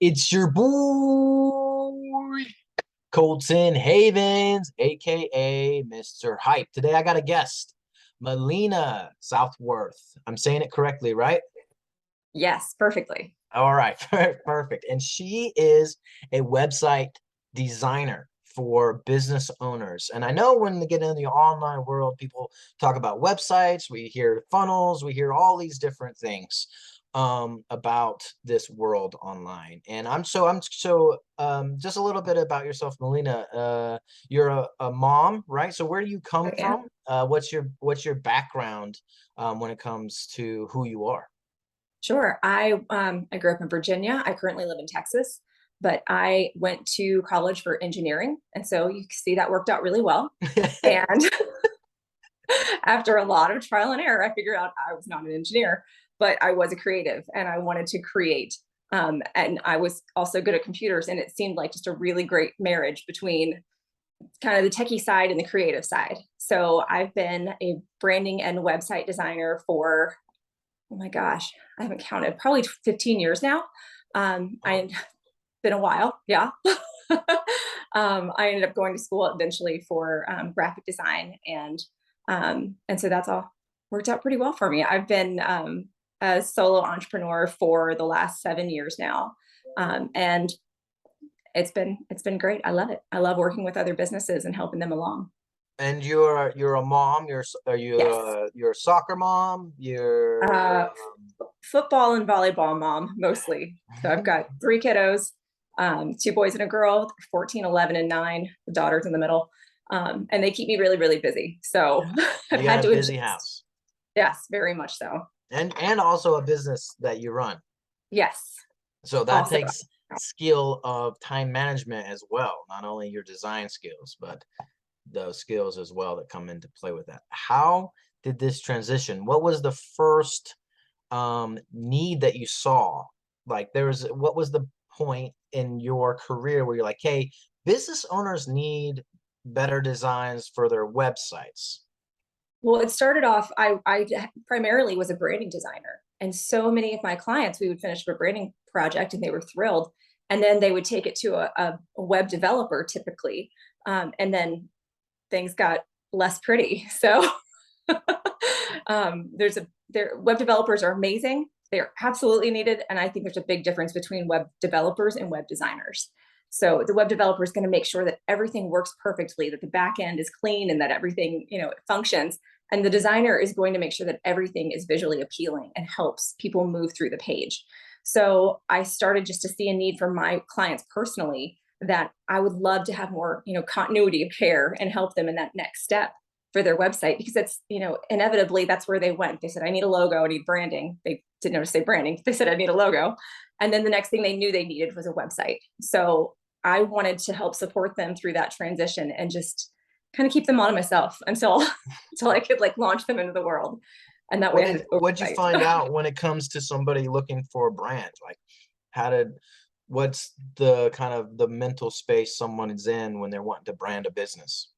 It's your boy, Colton Havens, aka Mr. Hype. Today I got a guest, Melina Southworth. I'm saying it correctly, right? Yes, perfectly. All right, perfect. And she is a website designer for business owners. And I know when they get into the online world, people talk about websites, we hear funnels, we hear all these different things about this world online. And I'm so just a little bit about yourself, Melina. You're a mom, right? So where do you come Oh, yeah. from? What's your background when it comes to who you are? Sure. I grew up in Virginia. I currently live in Texas, but I went to college for engineering, and so you can see that worked out really well. And after a lot of trial and error, I figured out I was not an engineer, but I was a creative, and I wanted to create. And I was also good at computers, and it seemed like just a really great marriage between kind of the techie side and the creative side. So I've been a branding and website designer for, oh my gosh, I haven't counted, probably 15 years now. I been a while, yeah. I ended up going to school eventually for graphic design, and so that's all worked out pretty well for me. I've been a solo entrepreneur for the last 7 years now, and it's been great. I love it. I love working with other businesses and helping them along. And you're a mom. Are you Yes. you're a soccer mom? You're Uh, Football and volleyball mom mostly. So I've got three kiddos, two boys and a girl, 14, 11, and 9. The daughter's in the middle. And they keep me really, really busy. So I've you got had a to busy adjust. house Yes, very much so. and also a business that you run. Yes, So that also. takes skill of time management as well. Not only your design skills, but the skills as well that come into play with that. How did this transition? What was the first need that you saw? Like what was the point in your career where you're like, hey, business owners need better designs for their websites? Well, it started off, I primarily was a branding designer. And so many of my clients, we would finish a branding project and they were thrilled. And then they would take it to a web developer typically. And then things got less pretty. So their web developers are amazing. They're absolutely needed. And I think there's a big difference between web developers and web designers. So the web developer is going to make sure that everything works perfectly, that the back end is clean and that everything, functions. And the designer is going to make sure that everything is visually appealing and helps people move through the page. So I started just to see a need for my clients personally, that I would love to have more, continuity of care and help them in that next step for their website, because it's, inevitably that's where they went. They said, I need a logo, I need branding. They didn't know to say branding. They said, I need a logo. And then the next thing they knew they needed was a website. So I wanted to help support them through that transition and just kind of keep them on myself until until I could like launch them into the world. And that way I had What'd you oversight. find out when it comes to somebody looking for a brand? Like how did what's the kind of the mental space someone is in when they're wanting to brand a business?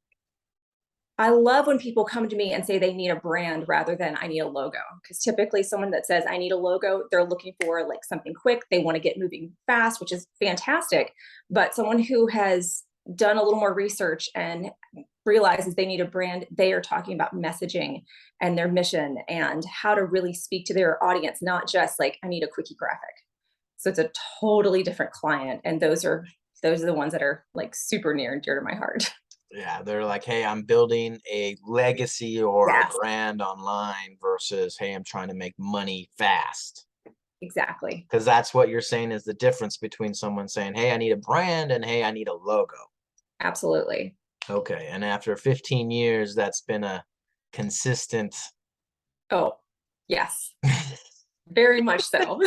I love when people come to me and say they need a brand rather than I need a logo. Because typically, someone that says I need a logo, they're looking for like something quick. They want to get moving fast, which is fantastic. But someone who has done a little more research and realizes they need a brand, they are talking about messaging and their mission and how to really speak to their audience, not just like I need a quickie graphic. So it's a totally different client. And those are the ones that are like super near and dear to my heart. Yeah, they're like, hey, I'm building a legacy or a Yes, brand online versus, hey, I'm trying to make money fast. exactly. Because that's what you're saying is the difference between someone saying, hey, I need a brand and hey, I need a logo. Absolutely. Okay. And after 15 years, that's been a consistent. Oh, yes, very much so.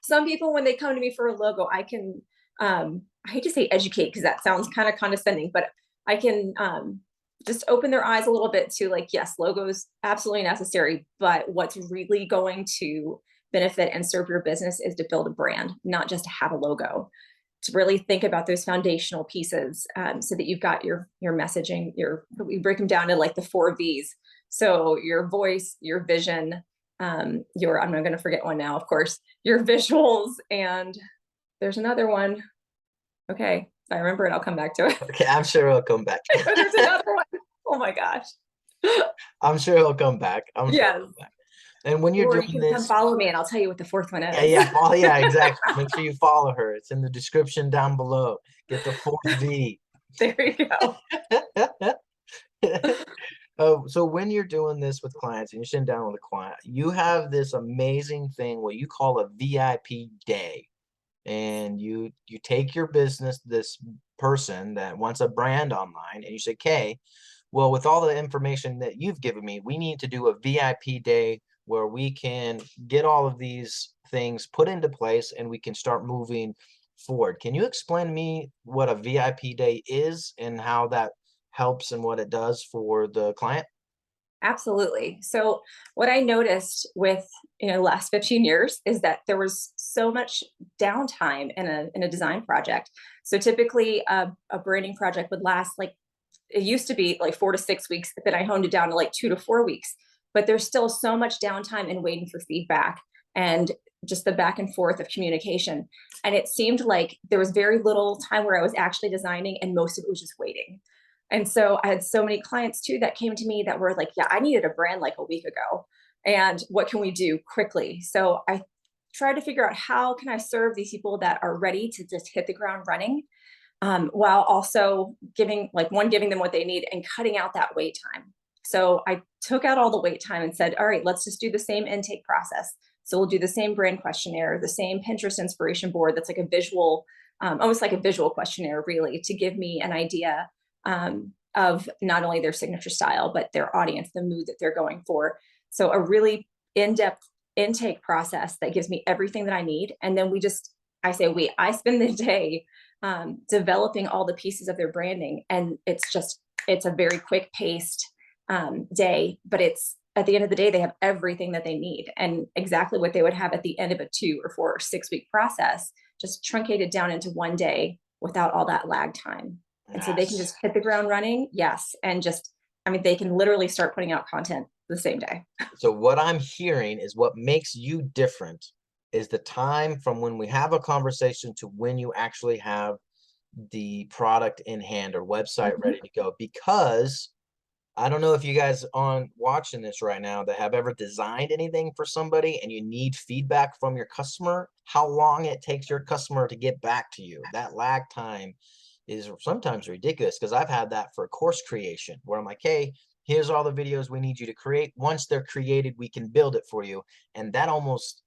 Some people, when they come to me for a logo, I hate to say educate because that sounds kind of condescending, but I can just open their eyes a little bit to like, yes, logos absolutely necessary, but what's really going to benefit and serve your business is to build a brand, not just to have a logo. To really think about those foundational pieces, so that you've got your messaging, we break them down to like the 4 V's. So your voice, your vision, your I'm not going to forget one now, of course, your visuals, and there's another one. Okay, if I remember it, I'll come back to it. Okay, I'm sure it'll come back. There's another one. Oh my gosh. I'm sure it'll come back. I'm sure Yes. it'll come back. And when you're Or you doing can come this, follow me and I'll tell you what the fourth one yeah, is. yeah, follow, yeah, exactly. Make sure you follow her. It's in the description down below. Get the fourth V. There you go. Oh, so when you're doing this with clients and you're sitting down with a client, you have this amazing thing what you call a VIP day. And you take your business, this person that wants a brand online, and you say, okay, well, with all the information that you've given me, we need to do a VIP day where we can get all of these things put into place and we can start moving forward. Can you explain to me what a VIP day is and how that helps and what it does for the client? Absolutely. So what I noticed with the last 15 years is that there was so much downtime in a design project. So typically a branding project would last like it used to be like 4 to 6 weeks, but then I honed it down to like 2 to 4 weeks. But there's still so much downtime and waiting for feedback and just the back and forth of communication. And it seemed like there was very little time where I was actually designing, and most of it was just waiting. And so I had so many clients too that came to me that were like, yeah, I needed a brand like a week ago. And what can we do quickly? So I tried to figure out how can I serve these people that are ready to just hit the ground running, while also giving them what they need and cutting out that wait time. So I took out all the wait time and said, all right, let's just do the same intake process. So we'll do the same brand questionnaire, the same Pinterest inspiration board that's like a visual, almost like a visual questionnaire, really, to give me an idea of not only their signature style, but their audience, the mood that they're going for. So a really in-depth intake process that gives me everything that I need. And then I spend the day developing all the pieces of their branding. And it's a very quick paced day, but it's at the end of the day, they have everything that they need and exactly what they would have at the end of a 2 or 4 or 6 week process, just truncated down into one day without all that lag time. And so they can Yes. just hit the ground running. Yes. And they can literally start putting out content the same day. So what I'm hearing is what makes you different is the time from when we have a conversation to when you actually have the product in hand or website Mhm. ready to go. Because I don't know if you guys on watching this right now that have ever designed anything for somebody and you need feedback from your customer, how long it takes your customer to get back to you. That lag time is sometimes ridiculous because I've had that for course creation where I'm like, hey, here's all the videos we need you to create. Once they're created, we can build it for you. And that almost,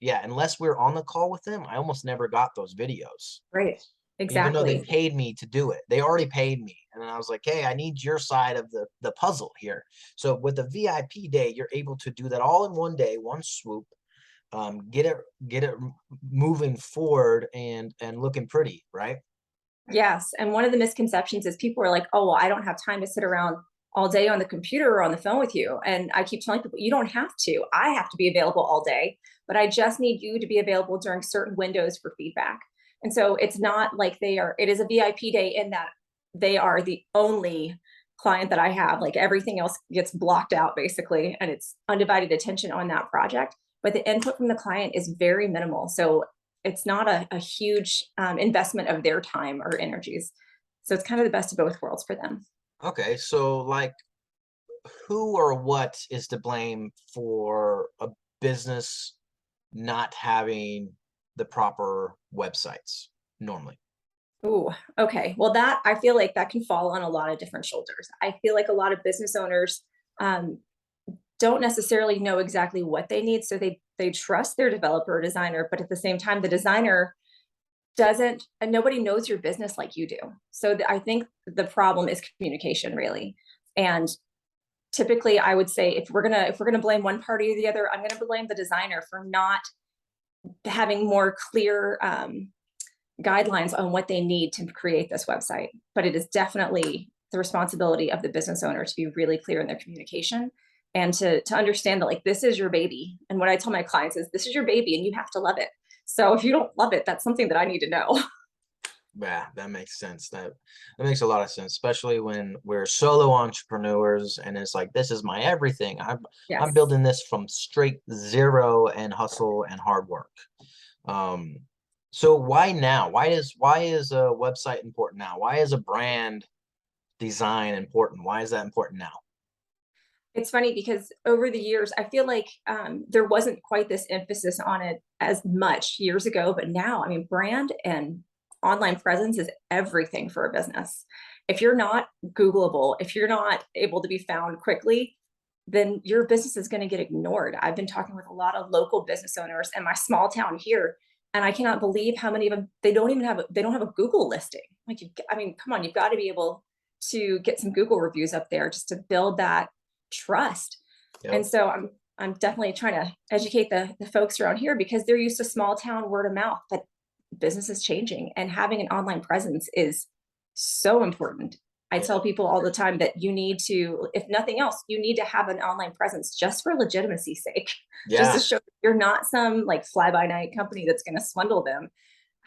yeah, unless we're on the call with them, I almost never got those videos Right. even though they Exactly. paid me to do it. They already paid me. And I was like, hey, I need your side of the puzzle here. So with the VIP day, you're able to do that all in one day, one swoop, get it moving forward and looking pretty, right? Yes. And one of the misconceptions is people are like, oh, well, I don't have time to sit around all day on the computer or on the phone with you. And I keep telling people, you don't have to. I have to be available all day, but I just need you to be available during certain windows for feedback. And so it's not like it is a VIP day in that they are the only client that I have. Like everything else gets blocked out basically, and it's undivided attention on that project. But the input from the client is very minimal. So it's not a huge investment of their time or energies. So it's kind of the best of both worlds for them. Okay, so like who or what is to blame for a business not having the proper websites normally? Ooh, okay. Well, that I feel like that can fall on a lot of different shoulders. I feel like a lot of business owners um, don't necessarily know exactly what they need, so they trust their developer or designer, but at the same time, the designer doesn't, and nobody knows your business like you do. So I think the problem is communication, really. And typically, I would say if we're gonna blame one party or the other, I'm gonna blame the designer for not having more clear guidelines on what they need to create this website. But it is definitely the responsibility of the business owner to be really clear in their communication and to understand that like this is your baby. And what I tell my clients is this is your baby and you have to love it. So if you don't love it, that's something that I need to know. Yeah, that makes sense. That makes a lot of sense, especially when we're solo entrepreneurs and it's like this is my everything. I'm Yes. building this from straight zero and hustle and hard work. Um, So why now? Why is a website important now? Why is a brand design important? Why is that important now? It's funny because over the years, I feel like there wasn't quite this emphasis on it as much years ago, but now, I mean, brand and online presence is everything for a business. If you're not Googleable, if you're not able to be found quickly, then your business is going to get ignored. I've been talking with a lot of local business owners in my small town here, and I cannot believe how many of them they don't have a Google listing. Like, I mean, come on, you've got to be able to get some Google reviews up there just to build that trust. Yep. And so I'm definitely trying to educate the folks around here because they're used to small town word of mouth, but business is changing and having an online presence is so important. I Yeah. tell people all the time that you need to, if nothing else, you need to have an online presence just for legitimacy's sake, just to Yeah. show you're not some like fly by night company that's going to swindle them.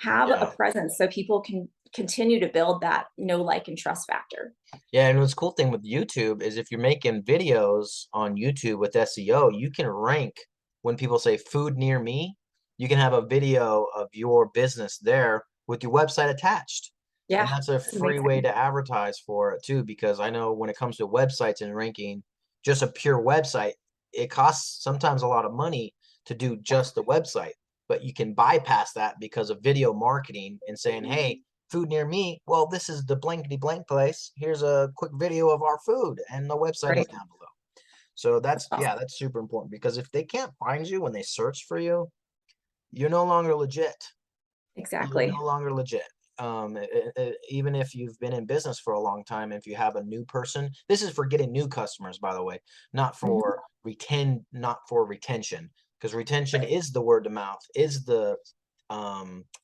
Have a Yeah. presence so people can continue to build that know, like, and trust factor. Yeah, and what's cool thing with YouTube is if you're making videos on YouTube with SEO, you can rank when people say food near me, you can have a video of your business there with your website attached. And Yeah, that's a it's free way amazing. to advertise for it too, because I know when it comes to websites and ranking, just a pure website, it costs sometimes a lot of money to do just the website, but you can bypass that because of video marketing and saying, hey, food near me. Well, this is the blankety blank place. Here's a quick video of our food, and the website is Right. down below. So That's that's, yeah, awesome. that's super important because if they can't find you when they search for you, you're no longer legit. You're Exactly. no longer legit. Even if you've been in business for a long time, if you have a new person, this is for getting new customers, by the way, Mhm. not for retention, because retention Right. is the word of mouth, is the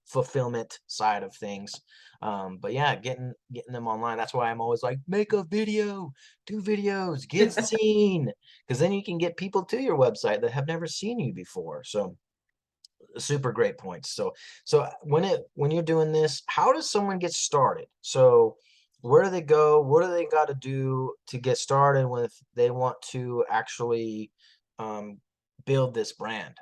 fulfillment side of things. But yeah, getting them online. That's why I'm always like, make a video, do videos, get seen, because then you can get people to your website that have never seen you before. So super great points. So when you're doing this, how does someone get started? So where do they go? What do they got to do to get started with they want to actually um, build this brand?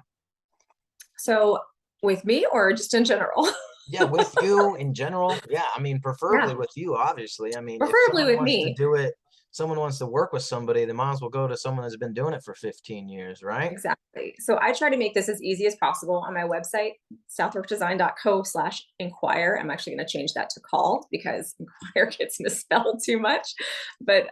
So with me or just in general? Yeah, with you in general. Yeah, I mean, Yeah, preferably with you, obviously. I mean, if preferably someone with wants to me. do it, someone wants to work with somebody, they might as well go to someone that's been doing it for 15 years, right? Exactly. So I try to make this as easy as possible on my website, southworkdesign.co/inquire. I'm actually going to change that to call because inquire gets misspelled too much. But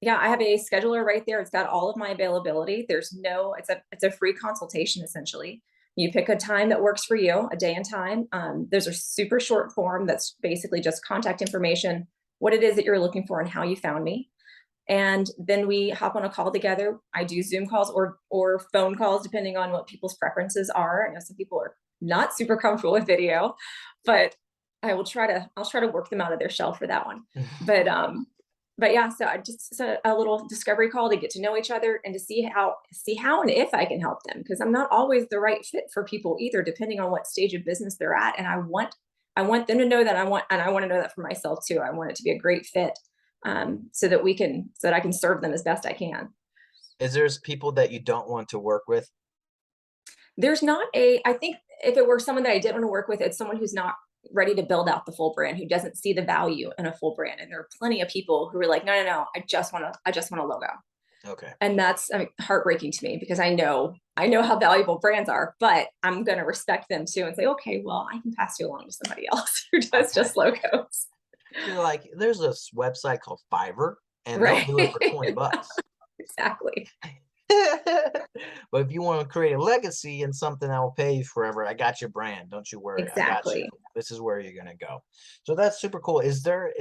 yeah, I have a scheduler right there. It's got all of my availability. It's a free consultation essentially. You pick a time that works for you, a day and time. There's a super short form that's basically just contact information, what it is that you're looking for, and how you found me, and then we hop on a call together. I do Zoom calls or phone calls depending on what people's preferences are. I know some people are not super comfortable with video, but I'll try to work them out of their shell for that one. But but yeah, so I just it's a little discovery call to get to know each other and to see how and if I can help them, because I'm not always the right fit for people either, depending on what stage of business they're at. And I want them to know that I want to know that for myself too. I want it to be a great fit, so that I can serve them as best I can. Is there's people that you don't want to work with? There's not a I think if it were someone that I didn't want to work with, it's someone who's not ready to build out the full brand, who doesn't see the value in a full brand. And there are plenty of people who are like, no, no, no, I just want a logo. Okay. And that's, I mean, heartbreaking to me because I know how valuable brands are, but I'm going to respect them too and say, okay, well, I can pass you along to somebody else who does Okay. just logos. You're like, there's a website called Fiverr, and they'll Right. do it for 20 bucks. Exactly. But if you want to create a legacy and something that will pay you forever, I got your brand. Don't you worry. I got you. Exactly. This is where you're gonna go. So that's super cool. Is there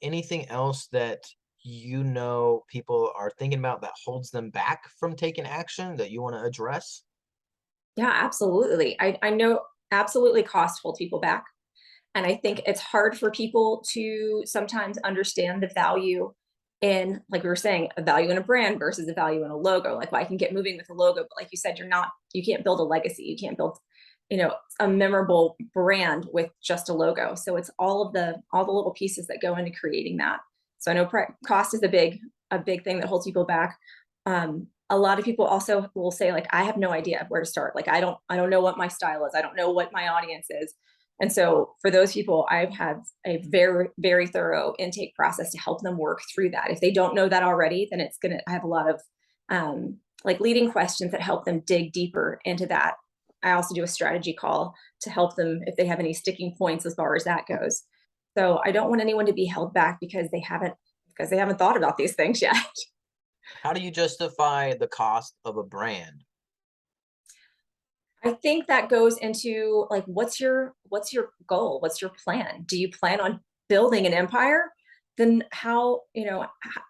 anything else that you know people are thinking about that holds them back from taking action that you want to address? Yeah, absolutely. I know absolutely cost holds people back. And I think it's hard for people to sometimes understand the value in, like we were saying, a value in a brand versus a value in a logo. Like, well, I can get moving with a logo, but like you said, you can't build a legacy. You can't build, a memorable brand with just a logo. So it's all the little pieces that go into creating that. So I know cost is a big thing that holds people back. a lot of people also will say like, I have no idea where to start. Like, I don't know what my style is. I don't know what my audience is. And so for those people, I've had a very, very thorough intake process to help them work through that. If they don't know that already, then I have a lot of like leading questions that help them dig deeper into that. I also do a strategy call to help them if they have any sticking points as far as that goes. So I don't want anyone to be held back because they haven't thought about these things yet. How do you justify the cost of a brand? I think that goes into like what's your goal? What's your plan? Do you plan on building an empire? Then how,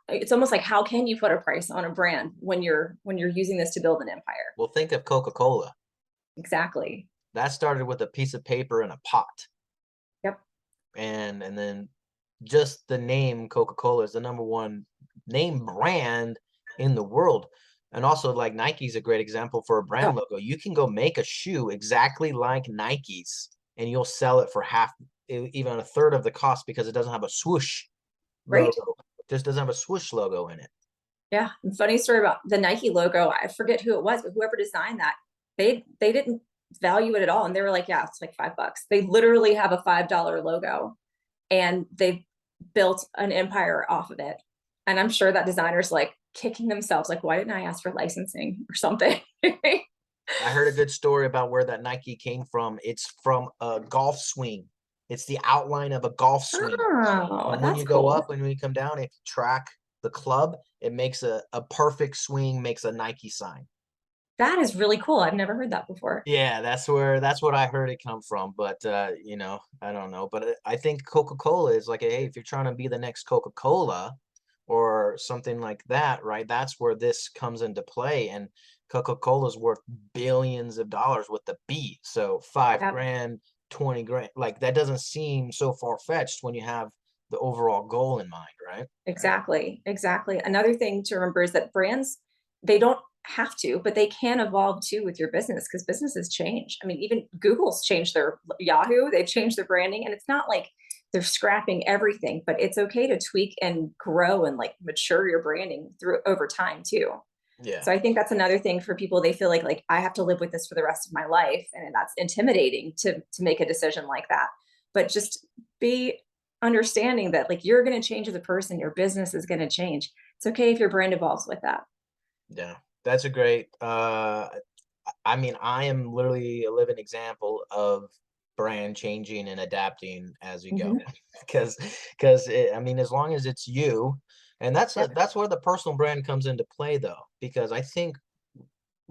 it's almost like how can you put a price on a brand when you're using this to build an empire? Well, think of Coca-Cola. Exactly. That started with a piece of paper and a pot. Yep. And then just the name Coca-Cola is the #1 name brand in the world. And also like Nike's a great example for a brand Oh, logo. You can go make a shoe exactly like Nike's and you'll sell it for half, even a third of the cost because it doesn't have a swoosh right. logo. It just doesn't have a swoosh logo in it. Yeah. And funny story about the Nike logo. I forget who it was, but whoever designed that, they didn't value it at all. And they were like, yeah, it's like $5. They literally have a $5 logo and they built an empire off of it. And I'm sure that designer's like kicking themselves, like, why didn't I ask for licensing or something? I heard a good story about where that Nike came from. It's from a golf swing. It's the outline of a golf swing. Oh, And when that's you go cool. up and when you come down, if you track the club, it makes a perfect swing, makes a Nike sign. That is really cool. I've never heard that before. Yeah, that's what I heard it come from. But I don't know. But I think Coca-Cola is like, hey, if you're trying to be the next Coca-Cola or something like that, right? That's where this comes into play. And Coca-Cola is worth billions of dollars with the B. So five Yep. grand, 20 grand, like that doesn't seem so far-fetched when you have the overall goal in mind, right? Exactly. Exactly. Another thing to remember is that brands, they don't have to, but they can evolve too with your business because businesses change. I mean, even Google's changed their Yahoo, they've changed their branding, and it's not like they're scrapping everything, but it's okay to tweak and grow and like mature your branding through over time too. Yeah. So I think that's another thing for people. They feel like I have to live with this for the rest of my life, and that's intimidating to make a decision like that. But just be understanding that like you're going to change as a person, your business is going to change. It's okay if your brand evolves with that. Yeah. That's a great I mean, I am literally a living example of brand changing and adapting as you go. Hmm. Because I mean, as long as it's you, and Yep. that's where the personal brand comes into play though, because I think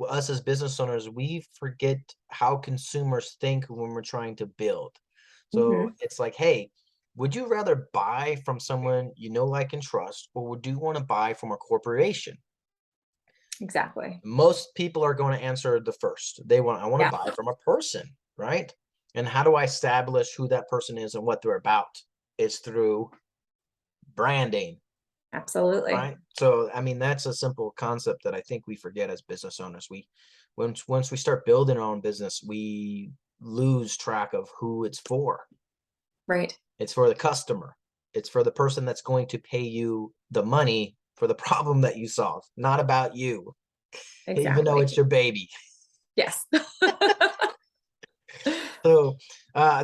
us as business owners, we forget how consumers think when we're trying to build. So Hmm. it's like, hey, would you rather buy from someone you know, like, and trust, or would you want to buy from a corporation? Exactly. Most people are going to answer the first. I want to Yeah. buy from a person, right? And how do I establish who that person is and what they're about? It's through branding, Absolutely. right? So, I mean, that's a simple concept that I think we forget as business owners. Once we start building our own business, we lose track of who it's for. Right. It's for the customer. It's for the person that's going to pay you the money for the problem that you solve, not about you, even though Exactly. it's your baby. Yes. So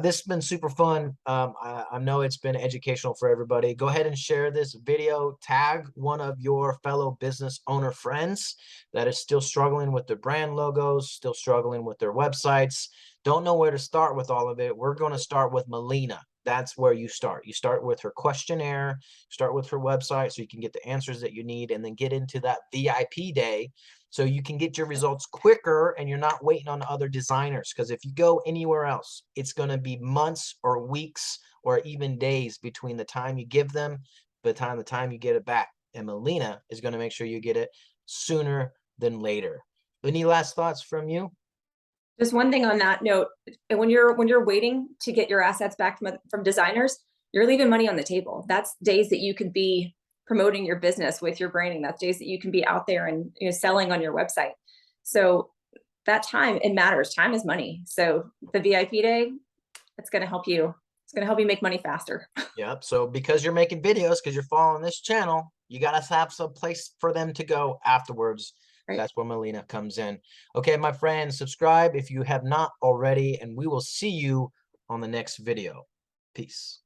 this has been super fun. I know it's been educational for everybody. Go ahead and share this video. Tag one of your fellow business owner friends that is still struggling with their brand logos, still struggling with their websites. Don't know where to start with all of it. We're going to start with Melina. That's where you start. You start with her questionnaire, start with her website so you can get the answers that you need, and then get into that VIP day so you can get your results quicker and you're not waiting on other designers. Because if you go anywhere else, it's going to be months or weeks or even days between the time you give them, by the time you get it back. And Melina is going to make sure you get it sooner than later. Any last thoughts from you? Just one thing on that note, when you're waiting to get your assets back from designers, you're leaving money on the table. That's days that you could be promoting your business with your branding. That's days that you can be out there and selling on your website. So that time, it matters. Time is money. So the VIP day, it's going to help you. It's going to help you make money faster. Yep. So because you're making videos, because you're following this channel, you got to have some place for them to go afterwards. Right. That's where Melina comes in. Okay, my friends, subscribe if you have not already, and we will see you on the next video. Peace.